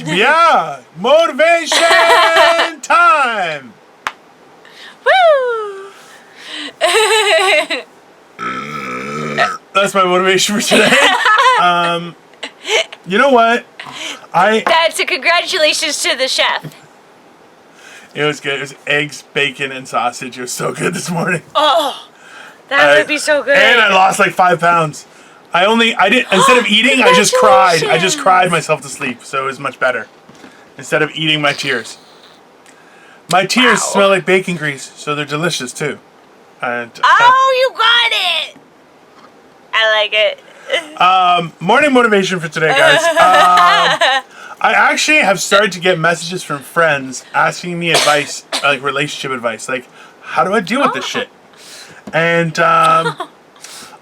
Yeah, motivation time. Woo! That's my motivation for today. You know what? That's a congratulations to the chef. It was good. It was eggs, bacon, and sausage. It was so good this morning. Oh, that would be so good. And I lost like 5 pounds. Instead of eating, I just cried. I just cried myself to sleep, so it was much better. Instead of eating my tears. My tears smell like bacon grease, so they're delicious too. And, you got it! I like it. morning motivation for today, guys. I actually have started to get messages from friends asking me advice, like relationship advice, like how do I deal with this shit? And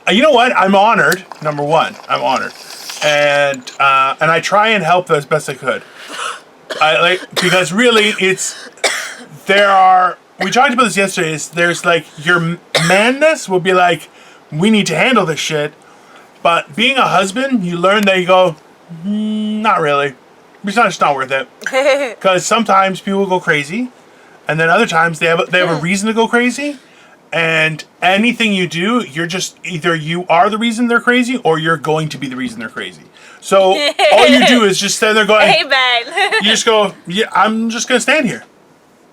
you know what? I'm honored. Number one, I'm honored, and I try and help as best I could. Because really, we talked about this yesterday. There's like your manness will be like, we need to handle this shit, but being a husband, you learn that you go, not really. It's not worth it. Because sometimes people go crazy, and then other times they have a reason to go crazy. And anything you do, you're just either you are the reason they're crazy or you're going to be the reason they're crazy. So all you do is just stand there going, hey, man. You just go, yeah, I'm just going to stand here.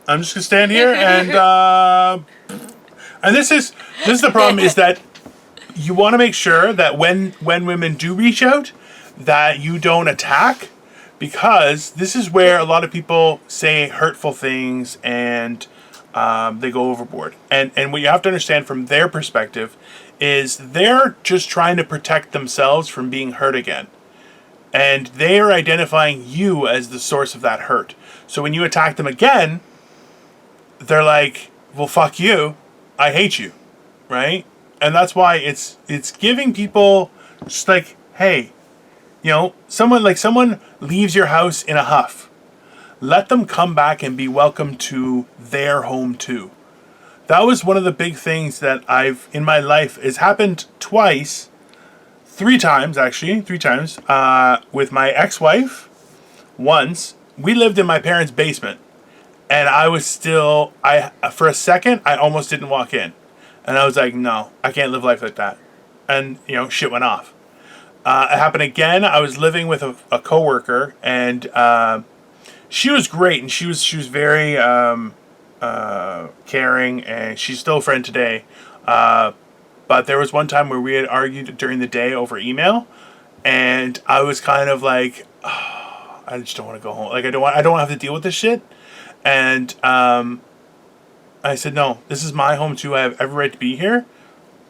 I'm just going to stand here. And this is the problem is that you want to make sure that when women do reach out, that you don't attack, because this is where a lot of people say hurtful things and they go overboard. And what you have to understand from their perspective is they're just trying to protect themselves from being hurt again. And they are identifying you as the source of that hurt. So when you attack them again, they're like, well, fuck you. I hate you. Right? And that's why it's giving people just like, hey, someone leaves your house in a huff. Let them come back and be welcome to their home too. That was one of the big things that I've in my life. It's happened three times with my ex-wife. Once we lived in my parents' basement, and for a second I almost didn't walk in, and I was like, no, I can't live life like that, and shit went off. It happened again. I was living with a coworker, and she was great, and she was very caring, and she's still a friend today. But there was one time where we had argued during the day over email, and I was kind of like, oh, I just don't want to go home. Like I don't want to have to deal with this shit. And I said, no, this is my home too. I have every right to be here.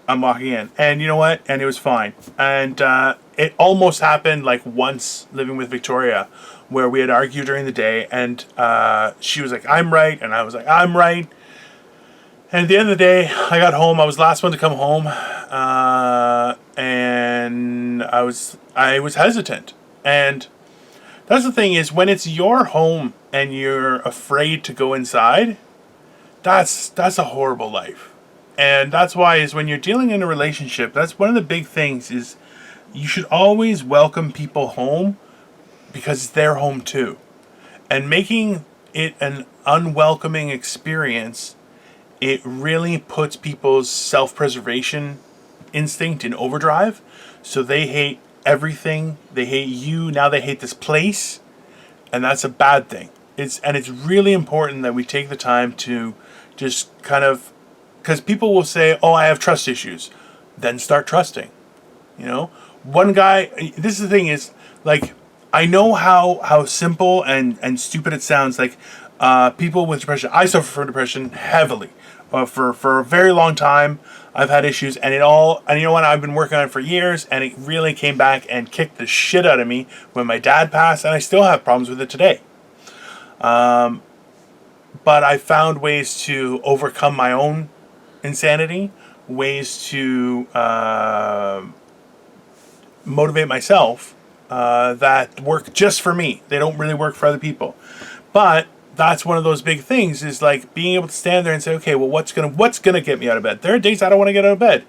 I'm walking in, and you know what? And it was fine. And it almost happened like once living with Victoria, where we had argued during the day, and she was like, I'm right, and I was like, I'm right. And at the end of the day, I got home. I was the last one to come home, and I was hesitant. And that's the thing is, when it's your home and you're afraid to go inside, that's a horrible life. And that's why is when you're dealing in a relationship, that's one of the big things is you should always welcome people home, because it's their home too. And making it an unwelcoming experience, it really puts people's self-preservation instinct in overdrive. So they hate everything. They hate you. Now they hate this place. And that's a bad thing. It's really important that we take the time to just kind of, because people will say, oh, I have trust issues. Then start trusting. One guy, this is the thing is, like, I know how simple and stupid it sounds. Like people with depression, I suffer from depression heavily. For a very long time, I've had issues, and you know what? I've been working on it for years, and it really came back and kicked the shit out of me when my dad passed, and I still have problems with it today. But I found ways to overcome my own insanity, ways to motivate myself that work just for me. They don't really work for other people. But that's one of those big things is like being able to stand there and say, okay, well, what's gonna get me out of bed? There are days I don't want to get out of bed,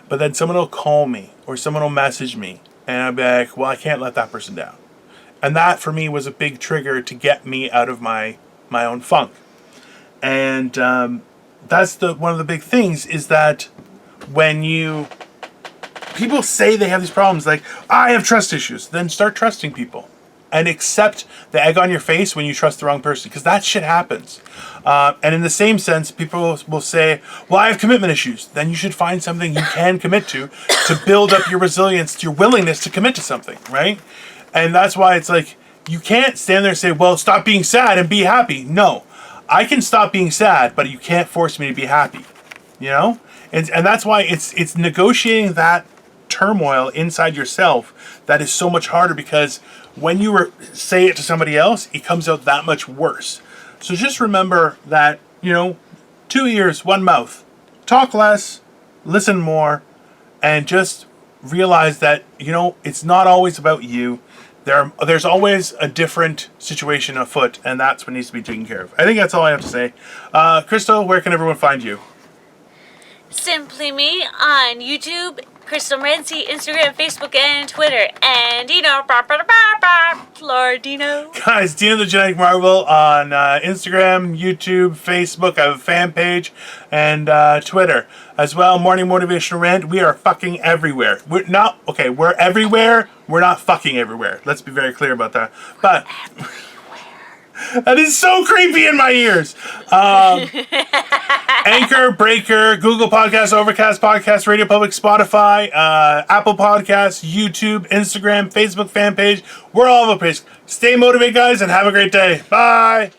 but then someone will call me or someone will message me, and I'll be like, well, I can't let that person down. And that for me was a big trigger to get me out of my own funk. And that's one of the big things is that when people say they have these problems, like, I have trust issues, then start trusting people. And accept the egg on your face when you trust the wrong person, because that shit happens. And in the same sense, people will say, well, I have commitment issues. Then you should find something you can commit to build up your resilience, your willingness to commit to something, right? And that's why it's like, you can't stand there and say, well, stop being sad and be happy. No, I can stop being sad, but you can't force me to be happy, you know? And that's why it's negotiating that turmoil inside yourself that is so much harder, because when you say it to somebody else, it comes out that much worse. So just remember that, 2 ears, 1 mouth. Talk less, listen more, and just realize that, it's not always about you. There's always a different situation afoot, and that's what needs to be taken care of. I think that's all I have to say. Crystal, where can everyone find you? Simply me on YouTube, Crystal Morency, Instagram, Facebook, and Twitter. And Dino, Lord Dino. Guys, Dino the Genetic Marvel on Instagram, YouTube, Facebook. I have a fan page, and Twitter as well. Morning Motivational Rant. We are fucking everywhere. We're everywhere. We're not fucking everywhere. Let's be very clear about that. But that is so creepy in my ears. Anchor, Breaker, Google Podcasts, Overcast Podcasts, Radio Public, Spotify, Apple Podcasts, YouTube, Instagram, Facebook fan page. We're all over the place. Stay motivated, guys, and have a great day. Bye.